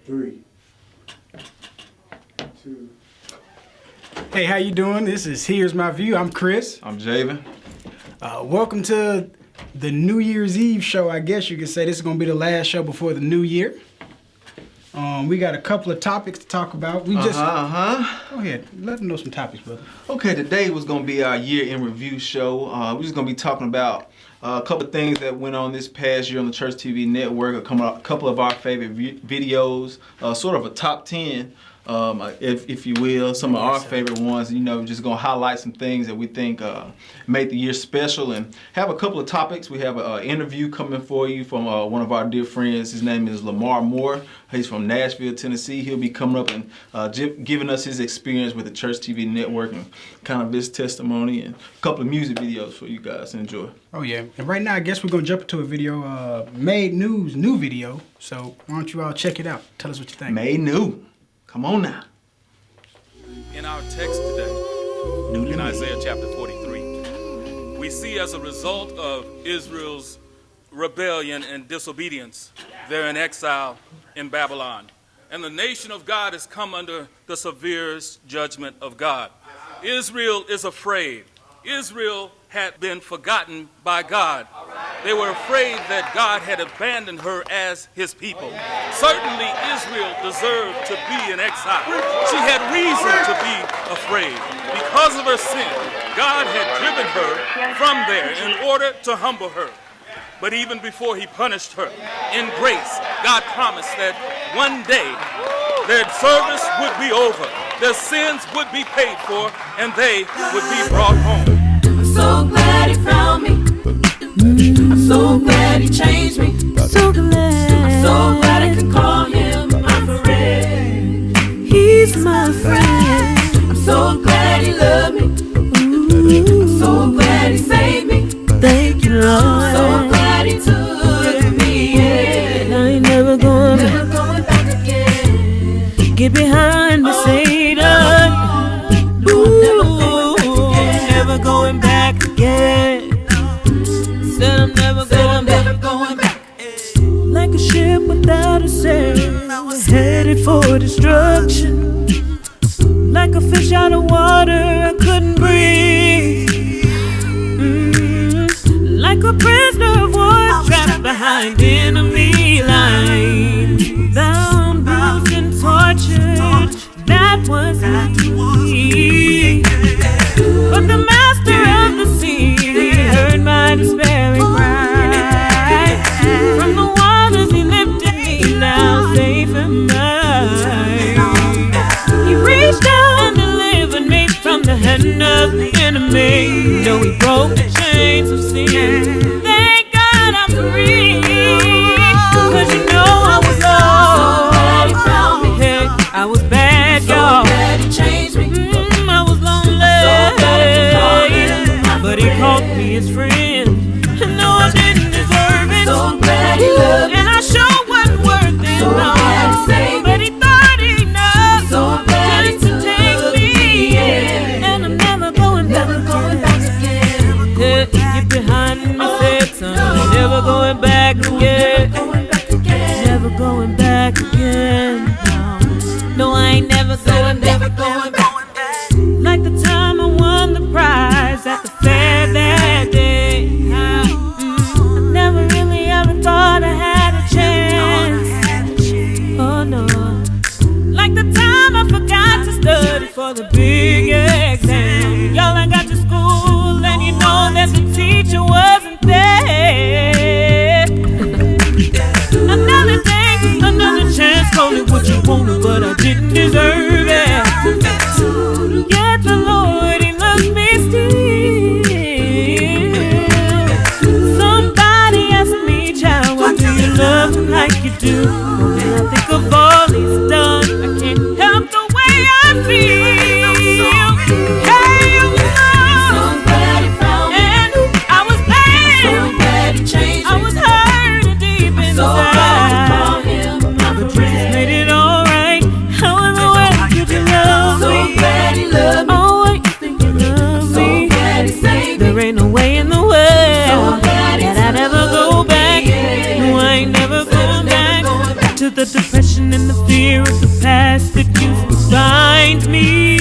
3, 2. Hey, how you doing? This is Here's My View. I'm Chris. I'm Javan. Welcome to the New Year's Eve show, I guess you could say. This is going to be the last show before the new year. We got a couple of topics to talk about. Go ahead. Let them know some topics, brother. Okay, today was going to be our year in review show. We're just going to be talking about a couple of things that went on this past year on the Church TV network, a couple of our favorite videos, sort of a top 10, if you will, some of our favorite ones. You know, just going to highlight some things that we think made the year special, and have a couple of topics. We have an interview coming for you from one of our dear friends. His name is Lamar Moore. He's from Nashville, Tennessee. He'll be coming up and giving us his experience with the Church TV network and kind of his testimony, and a couple of music videos for you guys to enjoy. Oh, yeah. And right now, I guess we're going to jump into a video, Made News, new video. So why don't you all check it out? Tell us what you think. Made new. Come on now. In our text today, in Isaiah chapter 43, we see as a result of Israel's rebellion and disobedience, they're in exile in Babylon. And the nation of God has come under the severest judgment of God. Israel is afraid. Israel had been forgotten by God. They were afraid that God had abandoned her as his people. Certainly Israel deserved to be in exile. She had reason to be afraid. Because of her sin, God had driven her from there in order to humble her. But even before he punished her, in grace, God promised that one day their service would be over, their sins would be paid for, and they would be brought home. I'm so glad he found me. I'm so glad he changed me. So glad. I'm so glad I can call him my friend. He's my friend. I'm so glad he loved me. I'm so glad he saved me. Thank you, Lord. I'm so glad he took me in. I ain't never going back again. Get behind me, Satan. Never going back again. Said I'm never going back. Like a ship without a sail, headed for destruction. Like a fish out of water, I couldn't breathe. Like a prisoner of war, trapped behind enemy lines. Bound, bruised, and tortured, that was me. But the master of the sea heard my despairing cry. From the waters he lifted me, now safe and mine. He reached out and delivered me from the hand of the enemy. Though he broke the chains of sin, thank God I'm free. Cause you know I was lost. So glad he found me. Hey, I was bad, y'all. So glad he changed me. I was lonely. So glad but he called me his friend. And no, I didn't deserve it. So glad he loved me. And I sure wasn't worth it. So glad he saved me. But he thought he knew. So glad he took me in. And I'm never going back again. Yeah, get behind me, Satan. Never going back again. Never going back again. No, I ain't never going back. Like the time I won the prize at the fair that day. I never really ever thought I had a chance. Oh no. Like the time I forgot to study for the big exam. Y'all, I got to school and you know that the teacher wasn't there. Another day, another chance, call it what you wanted, but I didn't deserve it. Yet the Lord, he loves me still. Somebody asked me, child, why do you love him like you do? When I think of all he's done, I can't help the way I feel. Hey, I was lost. So glad he found me. And I was bad. So glad he changed me. I was hurt deep inside. So glad he called him my friend. Made it all right. How in the world could you love me? So glad he loved me. Oh, I think you love me. So glad he saved me. There ain't no way in the world that I'd ever go back. No, I ain't never going back to the depression depression and the fear of the past that used to bind me.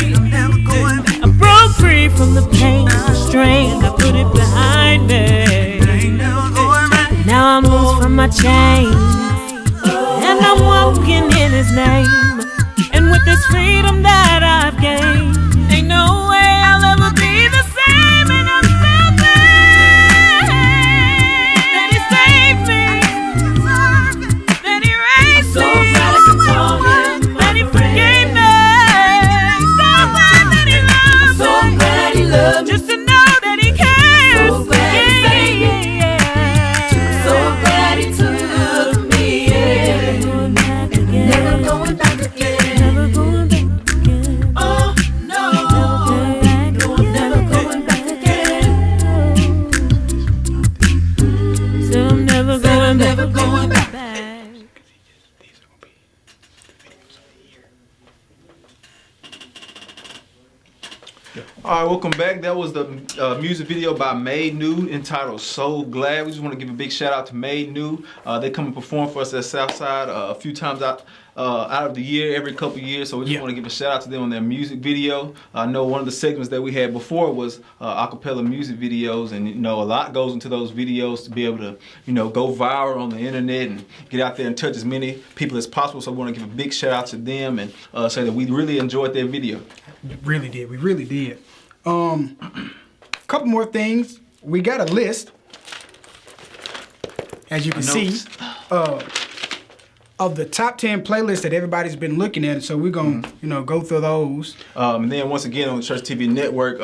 I broke free from the pain and the strain. I put it behind me. Now I'm loose from my chains, and I'm walking in His name. And with this freedom that I've gained, ain't no way I'll ever be the same. And I'm so glad that He saved me, that He raised me, that He forgave me. So glad that He loved me, just to know that He cares. So glad He saved me, so glad He took me. Never going back again. All right, welcome back. That was the music video by Made New entitled So Glad. We just want to give a big shout out to Made New. They come and perform for us at Southside a few times out of the year, every couple years. So we just want to give a shout out to them on their music video. I know one of the segments that we had before was Acappella music videos, and a lot goes into those videos to be able to go viral on the internet and get out there and touch as many people as possible. So we want to give a big shout out to them and say that we really enjoyed their video. We really did. Couple more things. We got a list, as you can see, of the top 10 playlists that everybody's been looking at. So we're gonna, go through those. And then once again on the Church TV Network,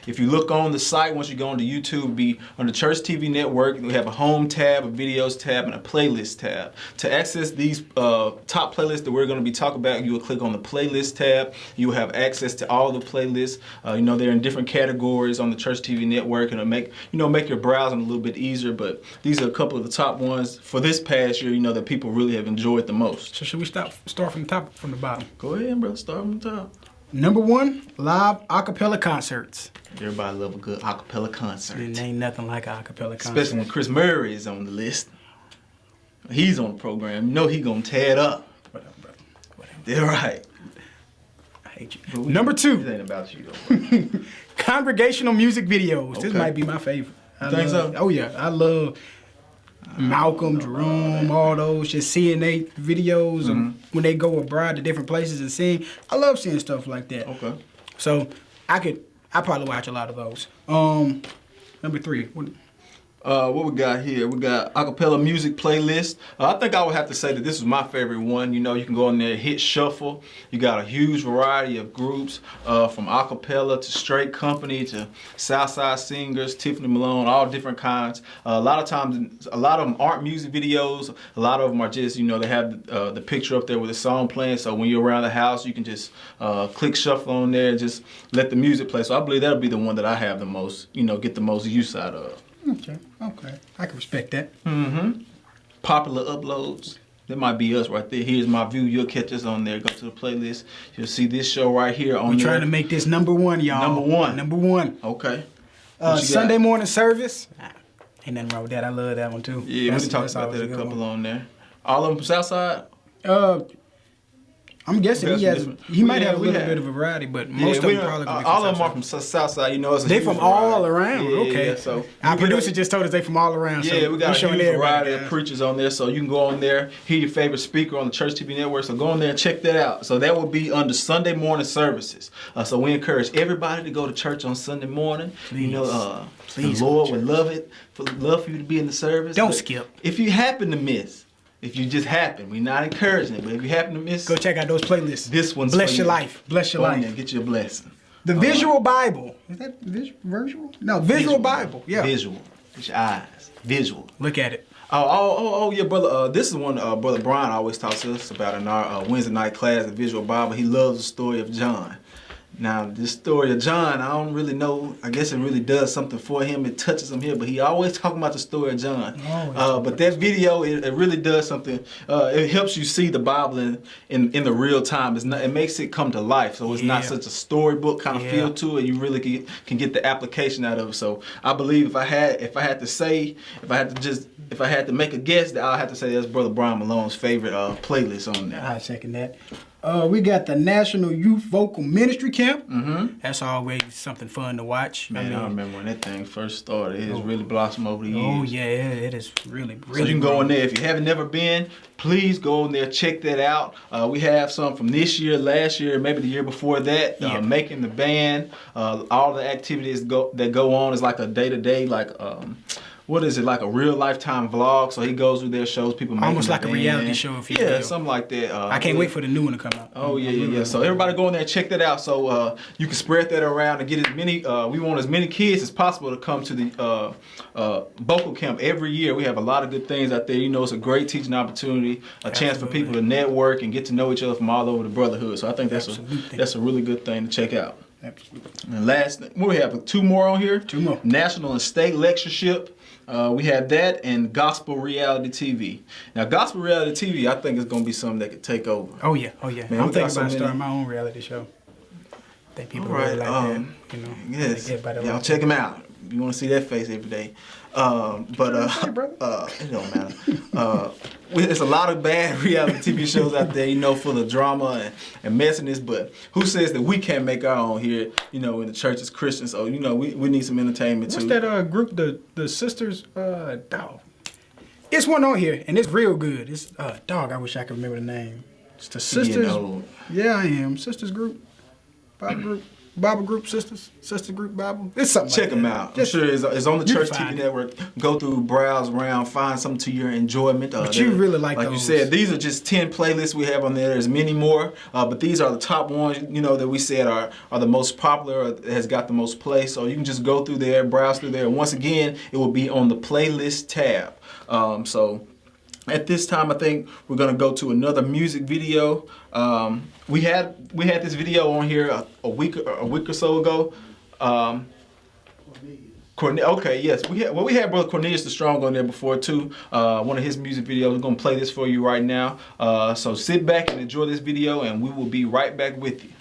if you look on the site, once you go onto YouTube, be on the Church TV Network. We have a home tab, a videos tab, and a playlist tab. To access these top playlists that we're going to be talking about, you will click on the playlist tab. You will have access to all the playlists. They're in different categories on the Church TV Network, and it'll make your browsing a little bit easier. But these are a couple of the top ones for this past year. That people really have enjoyed the most. So should we start from the top, from the bottom? Go ahead, bro. Start from the top. Number 1, live acapella concerts. Everybody love a good acapella concert. It ain't nothing like an acapella concert. Especially when Chris Murray is on the list. He's on the program. He gonna tear it up. Whatever, bro. Whatever. They're right. I hate you. Number 2. This ain't about you though. Congregational music videos. Okay. This might be my favorite. You think so? Oh yeah, I love Malcolm, Jerome, all those, just seeing they videos of when they go abroad to different places and sing. I love seeing stuff like that. Okay. So I probably watch a lot of those. Number 3. What we got here? We got acapella music playlist. I think I would have to say that this is my favorite one. You can go in there, hit shuffle. You got a huge variety of groups, from acapella to straight company to Southside singers, Tiffany Malone, all different kinds. A lot of times, a lot of them aren't music videos. A lot of them are just, they have the picture up there with the song playing. So when you're around the house, you can just click shuffle on there and just let the music play. So I believe that'll be the one that I have the most, get the most use out of. Okay. I can respect that. Popular uploads. That might be us right there. Here's my view. You'll catch us on there. Go to the playlist. You'll see this show right here on there. We're trying to make this number 1, y'all. Number one. Okay. Sunday morning service. Ain't nothing wrong with that. I love that one too. Yeah, we talked about that a couple on there. All of them from Southside? I'm guessing he might have a little bit of a variety, but most of them probably gonna be from all of them are from Southside. They from all around. Yeah, okay. Yeah, so our producer just told us they from all around. Yeah, so we got a huge variety of guys. preachers on there, so you can go on there, hear your favorite speaker on the Church TV Network. So go on there and check that out. So that will be under Sunday morning services. So we encourage everybody to go to church on Sunday morning. Please. The Lord would love for you to be in the service. Don't skip. If you happen to miss. If you just happen, we're not encouraging it, but if you happen to miss, go check out those playlists. This one's bless your life. Bless your life. Get you a blessing. The visual Bible. Is that visual? No, visual Bible. Yeah. Visual. With your eyes. Visual. Look at it. Oh, yeah, brother. This is one Brother Brian always talks to us about in our Wednesday night class, the visual Bible. He loves the story of John. Now, this story of John, I don't really know. I guess it really does something for him. It touches him here, but he always talking about the story of John. But that video, it really does something. It helps you see the Bible in the real time. It makes it come to life. So it's not such a storybook kind of feel to it. You really can get the application out of it. So I believe if I had to make a guess, that I'll have to say that's Brother Brian Malone's favorite playlist on there. I second that. We got the National Youth Vocal Ministry Camp. Mm-hmm. That's always something fun to watch. Man, I remember when that thing first started. It has really blossomed over the years. Oh, yeah, it is really. So you can go in there. If you haven't never been, please go in there, check that out. We have some from this year, last year, maybe the year before that. Making the band, all the activities that go on is like a day-to-day, like what is it, like a real lifetime vlog? So he goes through their shows, people making almost like band. a reality show. If you will. Something like that. I can't wait for the new one to come out. Oh yeah. So everybody go in there and check that out. So you can spread that around and get as many. We want as many kids as possible to come to the vocal camp every year. We have a lot of good things out there. You know, it's a great teaching opportunity, a chance for people to network and get to know each other from all over the brotherhood. So I think that's a really good thing to check out. Absolutely. And last, we have 2 more on here. 2 more. National and state lectureship. We have that and gospel reality TV. Now, gospel reality TV, I think is going to be something that could take over. Oh yeah. Man, I'm thinking about starting my own reality show. I think people really like that. You know. Yes. Y'all check them out. You want to see that face every day. It don't matter. There's a lot of bad reality TV shows out there, you know, full of drama and messiness. But who says that we can't make our own here, you know, in the church as Christians? So, you know, we need some entertainment too. What's that group, the sisters, dog? It's one on here, and it's real good. It's dog. I wish I could remember the name. It's the sisters. Yeah, I am. Sisters group, Bible group, sister group Bible. It's something. Check them out. I'm sure it's on the Church TV network. Go through, browse around, find something to your enjoyment. But you really like those. You said, these are just 10 playlists we have on there. There's many more, but these are the top ones, you know, that we said are the most popular, or has got the most play. So you can just go through there, browse through there. And once again, it will be on the playlist tab. So at this time, I think we're gonna go to another music video. We had this video on here a week or so ago. Okay, yes, we had Brother Cornelius the Strong on there before too. One of his music videos. We're gonna play this for you right now. So sit back and enjoy this video, and we will be right back with you.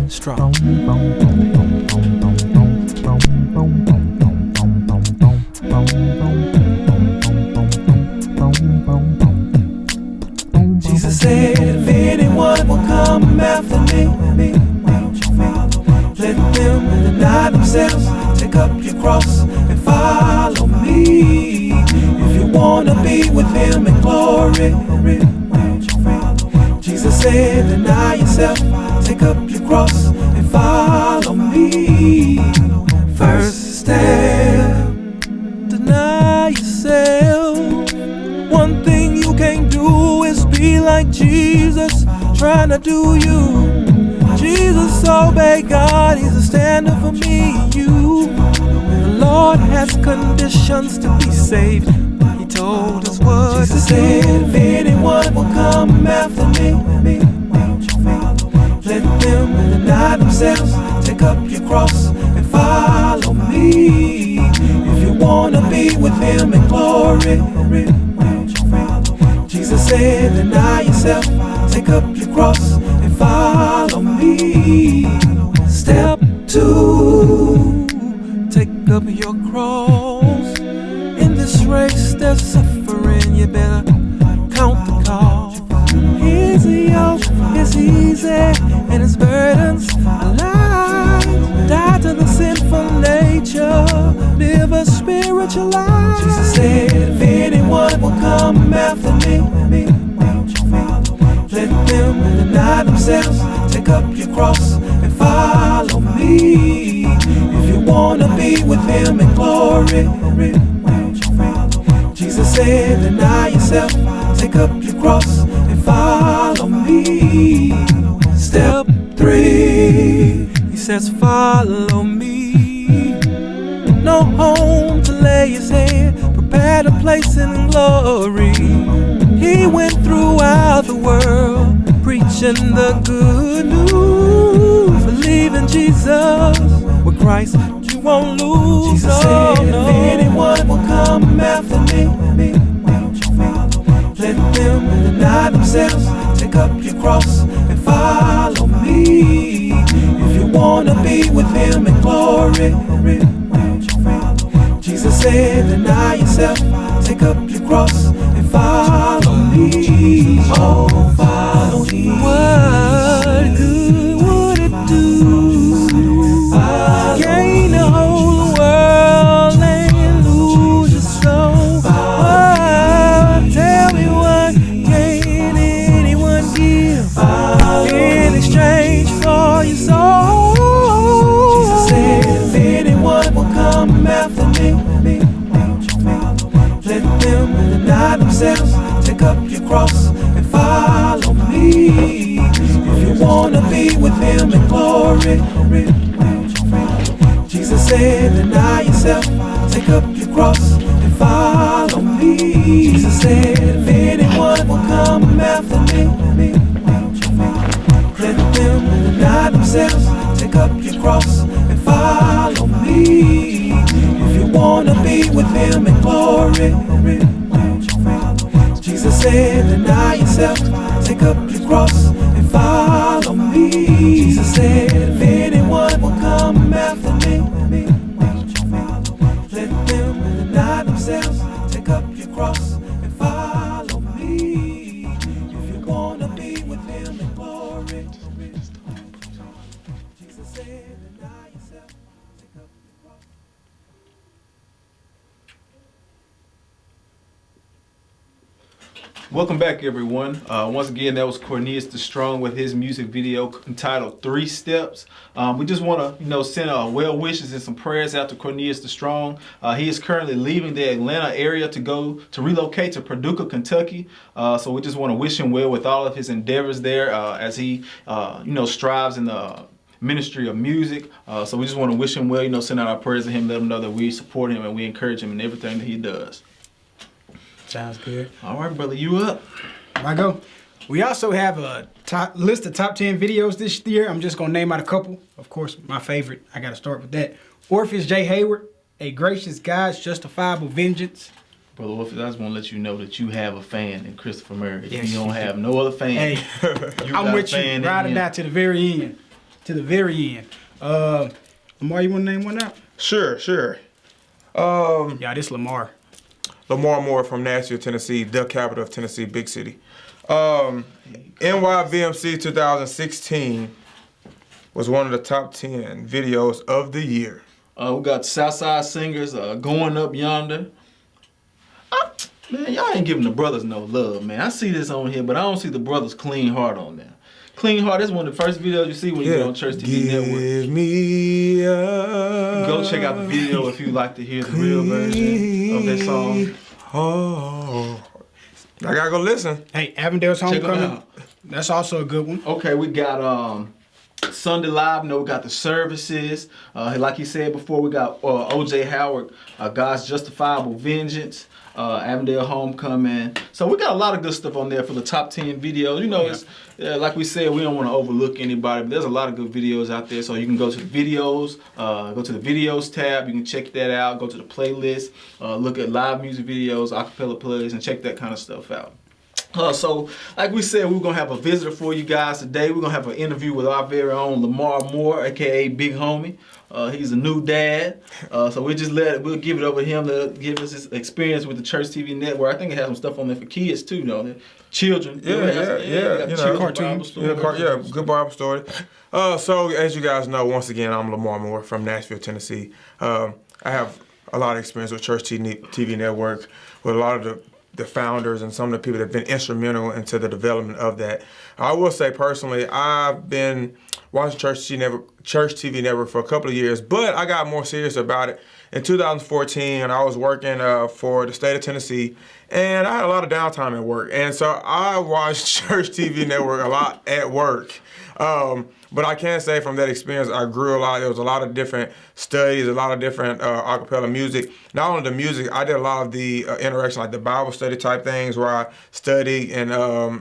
Strong. Jesus said, if anyone will come after me, why don't you follow? Let them deny themselves, take up your cross and follow me. If you wanna be with him in glory, why don't you follow? Jesus said, deny yourself, take up your cross and follow me. First step, deny yourself. One thing you can't do is be like Jesus, trying to do you. Jesus obey God, he's a standard for me and you. The Lord has conditions to be saved. He told us what Jesus said, if anyone will come after me, why don't you follow? Let them deny themselves, take up your cross and follow me. If you wanna be with him in glory, why don't you follow? Jesus said, deny yourself, take up your cross and follow me. Step 2, take up your cross. In this race there's suffering, you better count the cost. His yoke is easy and his burdens are light. Die to the sinful nature, live a spiritual life. Jesus said, if anyone will come after me, why don't you follow? Let them deny themselves, take up your cross and follow me. If you wanna be with him in glory, why don't you follow? Jesus said, deny yourself, take up your cross and follow me. Step 3, he says, follow me. No home to lay his hand, prepared a place in glory. He went throughout the world, preaching the good news. Believe in Jesus, with Christ you won't lose. Jesus said, if anyone will come after me, let them deny themselves, take up your cross and follow me. If you wanna be with him in glory, Jesus said, deny yourself, take up your cross and follow me. Oh, follow me. What good would it do? Gain the whole world and lose your soul. Oh, tell me what can anyone give in exchange for your soul? Jesus said, if anyone will come after me, let them deny themselves, take up your cross and follow me. If you wanna be with him in glory, Jesus said, deny yourself, take up your cross and follow me. Jesus said, if anyone will come after me, let them deny themselves, take up your cross and follow me. If you wanna be with him in glory, Jesus said, deny yourself, take up your cross and follow me. Jesus said, if anyone will come after me, let them deny themselves, take up your cross and follow me. If you wanna be with him in glory, Jesus said, deny yourself, take up your cross. Welcome back, everyone. Once again, that was Cornelius the Strong with his music video entitled 3 Steps. We just want to, send well wishes and some prayers out to Cornelius the Strong. He is currently leaving the Atlanta area to relocate to Paducah, Kentucky. So we just want to wish him well with all of his endeavors there as he, strives in the ministry of music. So we just want to wish him well, send out our prayers to him, let him know that we support him and we encourage him in everything that he does. Sounds good. All right, brother, you up? I go. We also have a list of top 10 videos this year. I'm just going to name out a couple. Of course, my favorite, I got to start with that. Orpheus J. Hayward, A Gracious God's Justifiable Vengeance. Brother Orpheus, I just want to let you know that you have a fan in Christopher Murray. Yes, you don't have no other fan. Hey, You I'm got with a fan you. Ride in or die him. to the very end. To the very end. Lamar, you want to name one out? Sure. Yeah, this Lamar. Lamar Moore from Nashville, Tennessee, the capital of Tennessee, big city. NYVMC 2016 was one of the top 10 videos of the year. We got Southside Singers, Going Up Yonder. Man, y'all ain't giving the brothers no love, man. I see this on here, but I don't see the brothers Clean Heart on there. Clean Heart is one of the first videos you see when you get on Church TV Network. Give me a Go check out the video if you'd like to hear the real version of that song. Oh, I gotta go listen. Hey, Avondale's Check it Homecoming. out. That's also a good one. Okay, we got Sunday Live. We got the services. Like he said before, we got O.J. Howard, God's Justifiable Vengeance, Avondale Homecoming. So we got a lot of good stuff on there for the top 10 videos. It's like we said, we don't want to overlook anybody, but there's a lot of good videos out there. So you can go to the videos, tab. You can check that out. Go to the playlist, look at live music videos, acapella plays, and check that kind of stuff out. So, like we said, we're going to have a visitor for you guys today. We're going to have an interview with our very own Lamar Moore, a.k.a. Big Homie. He's a new dad. So we'll give it over to him to give us his experience with the Church TV Network. I think it has some stuff on there for kids, too, the children. Yeah. Cartoons. Good Bible story. So, as you guys know, once again, I'm Lamar Moore from Nashville, Tennessee. I have a lot of experience with Church TV Network, with a lot of the founders and some of the people that have been instrumental into the development of that. I will say personally, I've been watching Church TV Network for a couple of years, but I got more serious about it. In 2014, I was working for the state of Tennessee, and I had a lot of downtime at work. And so I watched Church TV Network a lot at work. But I can say from that experience, I grew a lot. There was a lot of different studies, a lot of different Acappella music. Not only the music, I did a lot of the interaction, like the Bible study type things where I studied, and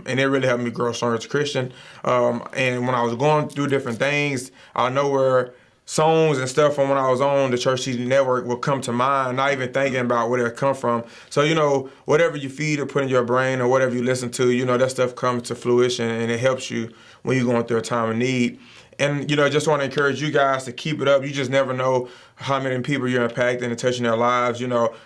it really helped me grow stronger as a Christian. And when I was going through different things, I know where songs and stuff from when I was on the Church TV Network would come to mind, not even thinking about where they come from. So, whatever you feed or put in your brain or whatever you listen to, that stuff comes to fruition, and it helps you when you're going through a time of need. And, just want to encourage you guys to keep it up. You just never know how many people you're impacting and touching their lives.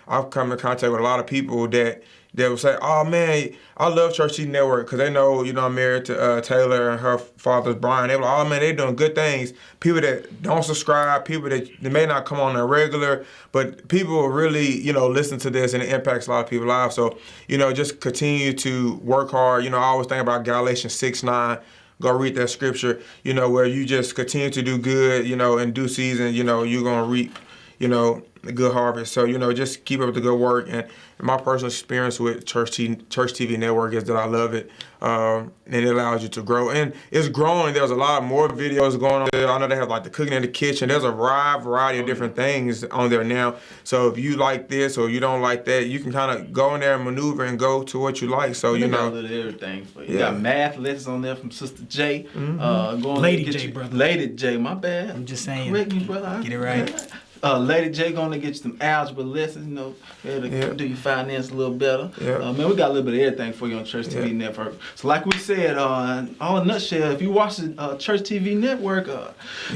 I've come in contact with a lot of people that will say, oh, man, I love Church TV Network, because they know, I'm married to Taylor and her father's Brian. They're like, oh, man, they're doing good things. People that don't subscribe, people that they may not come on a regular, but people really, listen to this, and it impacts a lot of people's lives. So, just continue to work hard. I always think about Galatians 6:9. Go read that scripture, where you just continue to do good, in due season, you're going to reap, a good harvest. So, just keep up the good work. And my personal experience with Church TV Network is that I love it, and it allows you to grow. And it's growing. There's a lot more videos going on there. I know they have like the cooking in the kitchen. There's a wide variety of different things on there now. So if you like this or you don't like that, you can kind of go in there and maneuver and go to what you like. So, got a little everything for you. You got math lessons on there from Sister J. Lady J, brother. Lady J, my bad. I'm just saying. Correct me, brother. Get it right. Lady J gonna get you some algebra lessons, do your finance a little better. Man, we got a little bit of everything for you on Church TV Network. So like we said, all in a nutshell, if you watch the Church TV Network,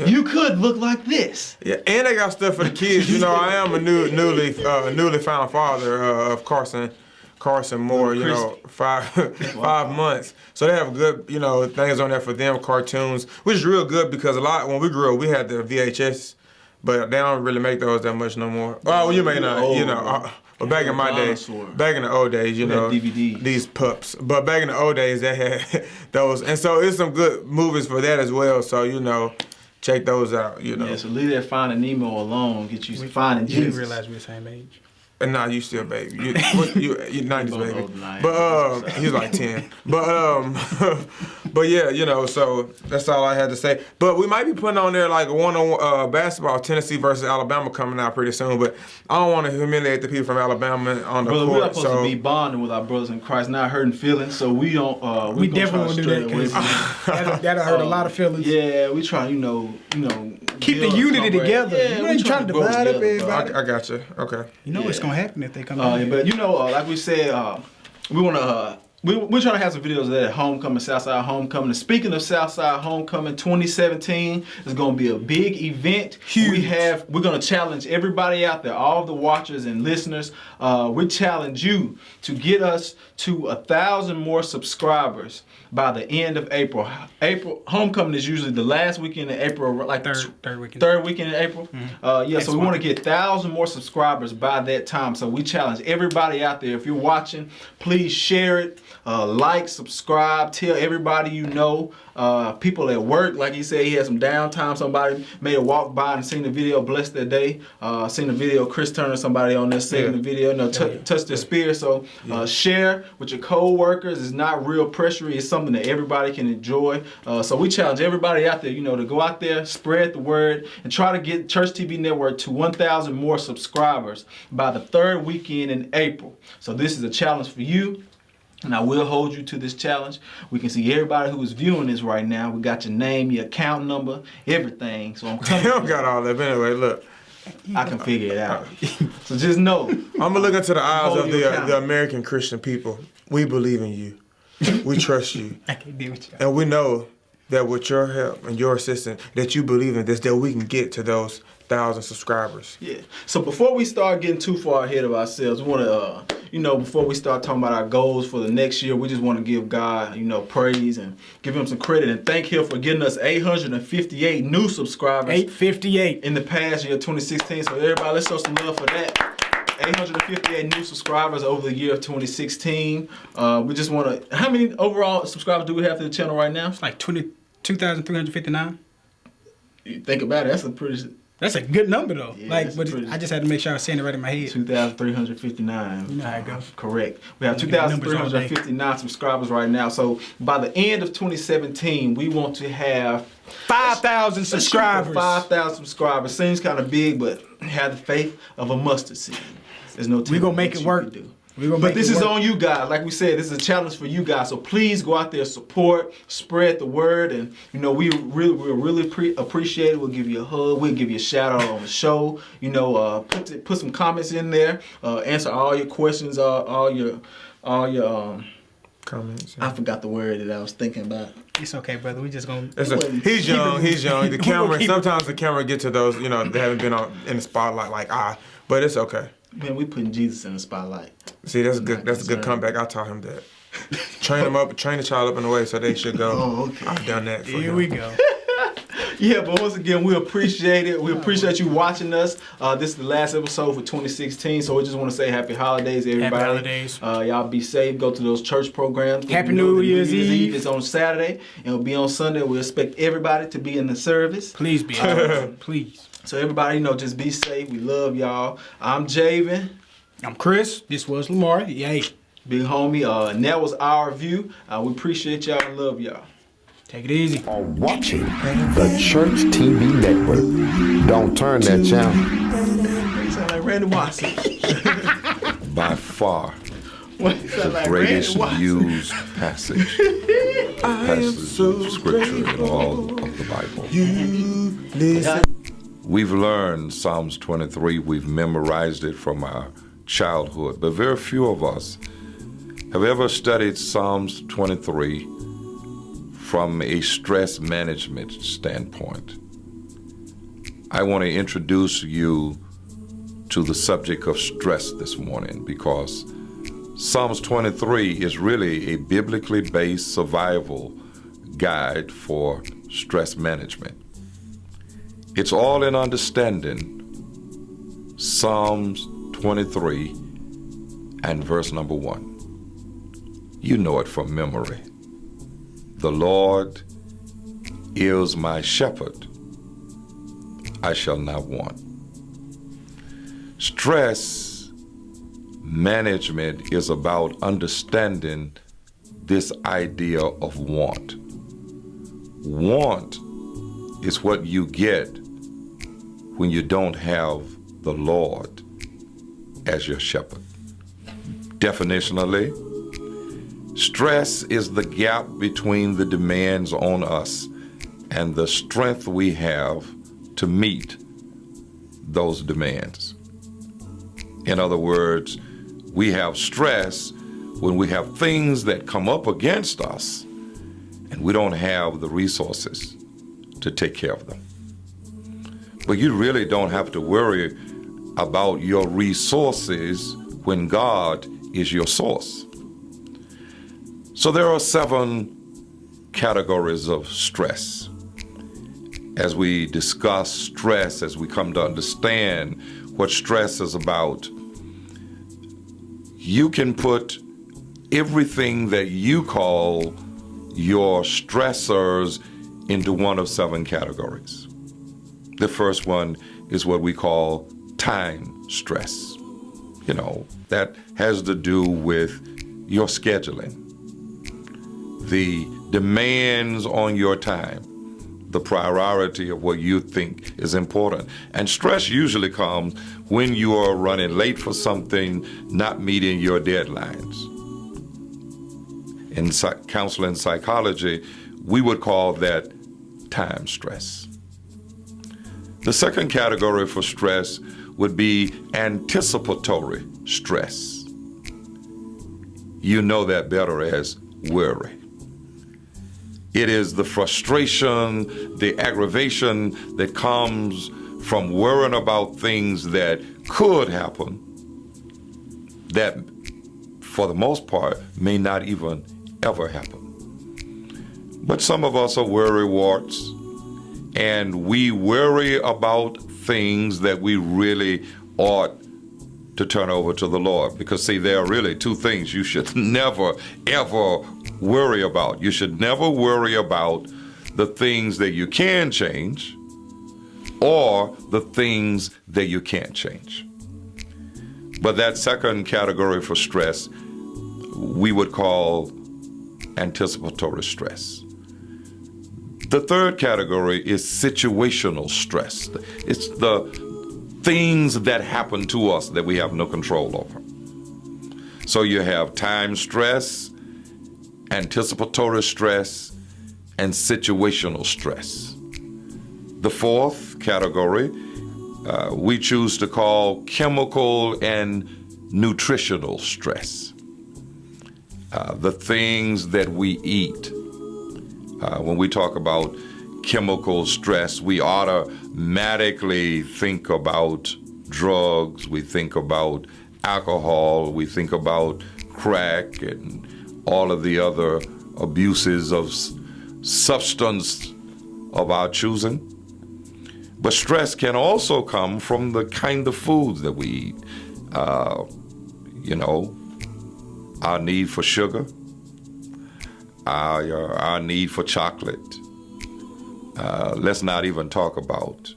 you could look like this. Yeah, and they got stuff for the kids. I am a newly found father of Carson Moore, 5 months. So they have good, things on there for them, cartoons, which is real good, because a lot, when we grew up, we had the VHS, but they don't really make those that much no more. Well, you may not, but back in my day, back in the old days, DVDs. These pups. But back in the old days, they had those. And so it's some good movies for that as well. So, check those out, Yeah, so leave that Finding Nemo alone. Get you some Finding Jesus. You didn't realize we were the same age. Nah, you still baby. You're 90s baby. But he was like 10. But yeah, so that's all I had to say. But we might be putting on there like one basketball, Tennessee versus Alabama, coming out pretty soon. But I don't want to humiliate the people from Alabama on the court. We're supposed to be bonding with our brothers in Christ, not hurting feelings. So we don't. We definitely won't do that, because that'll hurt a lot of feelings. Yeah, we try, keep the unity together. Yeah, we ain't trying to divide up everybody. I got you. Okay. It's gonna happen if they come in. But like we said, we want to. We're trying to have some videos of that at Homecoming, Southside Homecoming. And speaking of Southside Homecoming 2017, it's going to be a big event. Huge. We're going to challenge everybody out there, all the watchers and listeners. We challenge you to get us to 1,000 more subscribers by the end of April. Homecoming is usually the last weekend in April, like third weekend. Third weekend in April. So we want to get 1,000 more subscribers by that time. So we challenge everybody out there. If you're watching, please share it. Like, subscribe, tell everybody you know. People at work, like he said, he had some downtime. Somebody may have walked by and seen the video, blessed their day. Seen the video, Chris Turner, somebody on there singing the video, touch their spirit. So share with your co-workers. It's not real pressure. It's something that everybody can enjoy. So we challenge everybody out there, to go out there, spread the word, and try to get Church TV Network to 1,000 more subscribers by the third weekend in April. So this is a challenge for you. And I will hold you to this challenge. We can see everybody who is viewing this right now. We got your name, your account number, everything. So I'm coming. You don't got all that. But anyway, look. I can figure it out. So just know. I'm going to look into the eyes of the American Christian people. We believe in you. We trust you. I can't deal with you. And we know that with your help and your assistance, that you believe in this, that we can get to those 1,000 subscribers. Yeah. So before we start getting too far ahead of ourselves, we want to, before we start talking about our goals for the next year, we just want to give God, praise and give him some credit and thank him for getting us 858 new subscribers. 858. In the past year, 2016. So everybody, let's show some love for that. 858 new subscribers over the year of 2016. We just want to, how many overall subscribers do we have to the channel right now? It's like 22,359. You think about it, that's a pretty... That's a good number though. Yeah, like, that's but pretty- I just had to make sure I was saying it right in my head. 2,359. You know how it goes. Correct. We have You get numbers all day. 2,359 subscribers right now. So by the end of 2017, we want to have 5,000 let's shoot for subscribers. 5,000 subscribers. Seems kind of big, but have the faith of a mustard seed. There's no. We gonna make it work. But this is on you guys. Like we said, this is a challenge for you guys. So please go out there, support, spread the word, and we'll really appreciate it. We'll give you a hug. We'll give you a shout out on the show. Put some comments in there. Answer all your questions. All your Comments. I forgot the word that I was thinking about. It's okay, brother. We just gonna. He's young. The camera. Sometimes the camera get to those. They haven't been in the spotlight like but it's okay. Man, we putting Jesus in the spotlight. See, that's good. That's a good comeback. I taught him that. Train the child up in the way so they should go. Oh, okay. I've done that. Here we go. Yeah, but once again, we appreciate it. We appreciate you watching us. This is the last episode for 2016, so we just want to say happy holidays, everybody. Happy holidays. Y'all be safe. Go to those church programs. Happy New Year's Eve. It's on Saturday, and it'll be on Sunday. We expect everybody to be in the service. Please be. Please. So everybody, just be safe. We love y'all. I'm Javan. I'm Chris. This was Lamar. Yay. Big homie. And that was our view. We appreciate y'all and love y'all. Take it easy. Are watching the Church TV Network. Don't turn that channel. You sound like Randy Watson. By far the the greatest used passage of scripture in all of the Bible. We've learned Psalms 23. We've memorized it from our childhood, but very few of us have ever studied Psalms 23 from a stress management standpoint. I want to introduce you to the subject of stress this morning because Psalms 23 is really a biblically based survival guide for stress management. It's all in understanding Psalms 23 and verse number 1. You know it from memory. The Lord is my shepherd. I shall not want. Stress management is about understanding this idea of want. Want is what you get when you don't have the Lord as your shepherd. Definitionally, stress is the gap between the demands on us and the strength we have to meet those demands. In other words, we have stress when we have things that come up against us and we don't have the resources to take care of them. But you really don't have to worry about your resources when God is your source. So there are 7 categories of stress. As we discuss stress, as we come to understand what stress is about, you can put everything that you call your stressors into one of 7 categories. The first one is what we call time stress. That has to do with your scheduling, the demands on your time, the priority of what you think is important. And stress usually comes when you are running late for something, not meeting your deadlines. In counseling psychology, we would call that time stress. The second category for stress would be anticipatory stress. You know that better as worry. It is the frustration, the aggravation that comes from worrying about things that could happen that, for the most part, may not even ever happen. But some of us are worrywarts, and we worry about things that we really ought to turn over to the Lord. Because, see, there are really 2 things you should never, ever worry about. You should never worry about the things that you can change, or the things that you can't change. But that second category for stress, we would call anticipatory stress. The third category is situational stress. It's the things that happen to us that we have no control over. So you have time stress, anticipatory stress, and situational stress. The fourth category, we choose to call chemical and nutritional stress. The things that we eat. When we talk about chemical stress, we automatically think about drugs, we think about alcohol, we think about crack and all of the other abuses of substance of our choosing. But stress can also come from the kind of foods that we eat. Our need for sugar, our need for chocolate. Let's not even talk about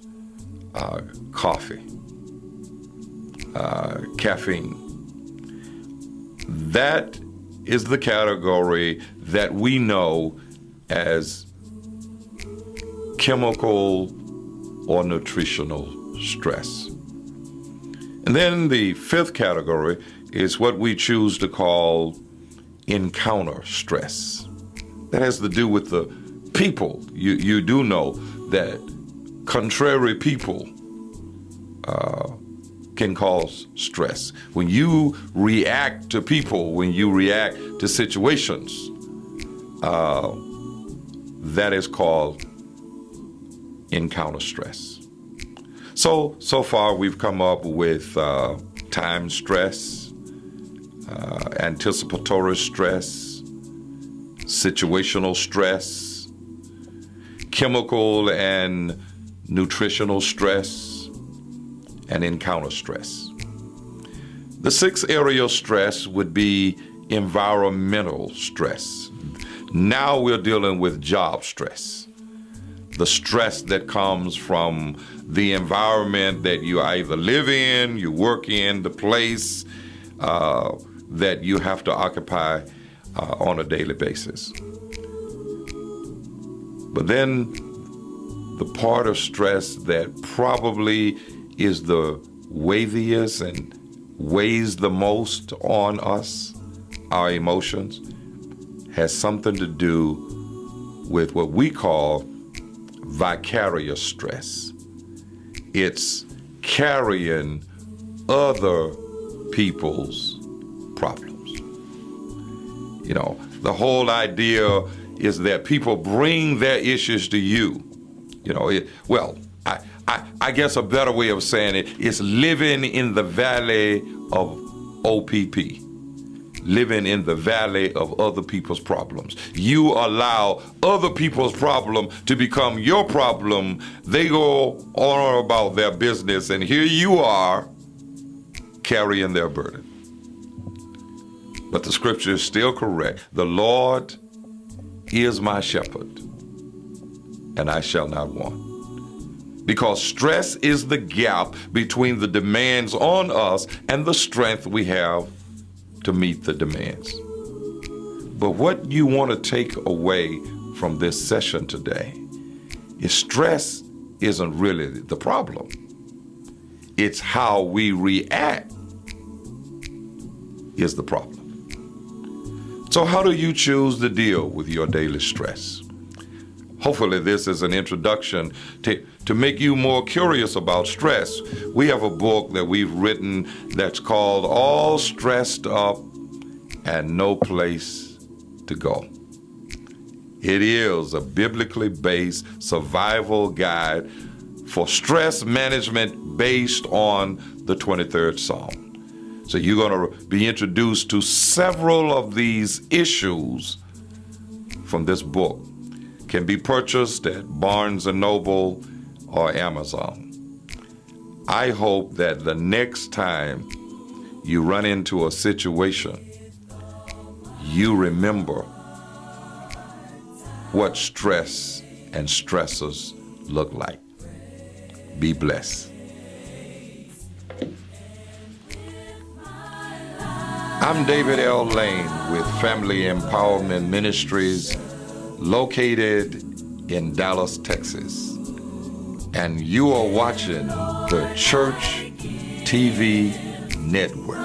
coffee, caffeine. That is the category that we know as chemical or nutritional stress. And then the fifth category is what we choose to call encounter stress. That has to do with the people. You do know that contrary people can cause stress. When you react to people, when you react to situations, that is called encounter stress. So far we've come up with time stress, anticipatory stress, situational stress, chemical and nutritional stress, and encounter stress. The sixth area of stress would be environmental stress. Now we're dealing with job stress. The stress that comes from the environment that you either live in, you work in, the place that you have to occupy on a daily basis. But then the part of stress that probably is the weightiest and weighs the most on us, our emotions, has something to do with what we call vicarious stress. It's carrying other people's problems. You know, the whole idea is that people bring their issues to you. You know, I guess a better way of saying it is living in the valley of OPP. Living in the valley of other people's problems. You allow other people's problem to become your problem. They go on about their business, and here you are carrying their burden. But the scripture is still correct. The Lord is my shepherd, and I shall not want. Because stress is the gap between the demands on us and the strength we have to meet the demands. But what you want to take away from this session today is stress isn't really the problem. It's how we react is the problem. So how do you choose to deal with your daily stress? Hopefully this is an introduction to make you more curious about stress. We have a book that we've written that's called All Stressed Up and No Place to Go. It is a biblically based survival guide for stress management based on the 23rd Psalm. So you're going to be introduced to several of these issues from this book. Can be purchased at Barnes & Noble or Amazon. I hope that the next time you run into a situation, you remember what stress and stressors look like. Be blessed. I'm David L. Lane with Family Empowerment Ministries, located in Dallas, Texas. And you are watching the Church TV Network.